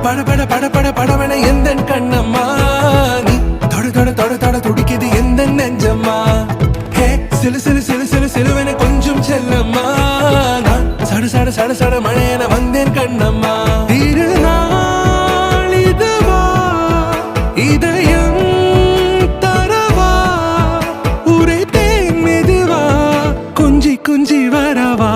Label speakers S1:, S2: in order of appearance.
S1: பட பட பட பட படவன எந்த கண்ணம்மா நீ தொட தொட தொட தொட துடிக்குது எந்த நெஞ்சம்மா ஹே சிலு சிலு சிலு சிலு சிலுவன கொஞ்சம் செல்லம்மா நான் சட சட சட சட மழையன வந்தேன் கண்ணம்மா திருநாள் இதுவா இதயம் தரவா உரைத்தேன் மெதுவா குஞ்சி குஞ்சி வரவா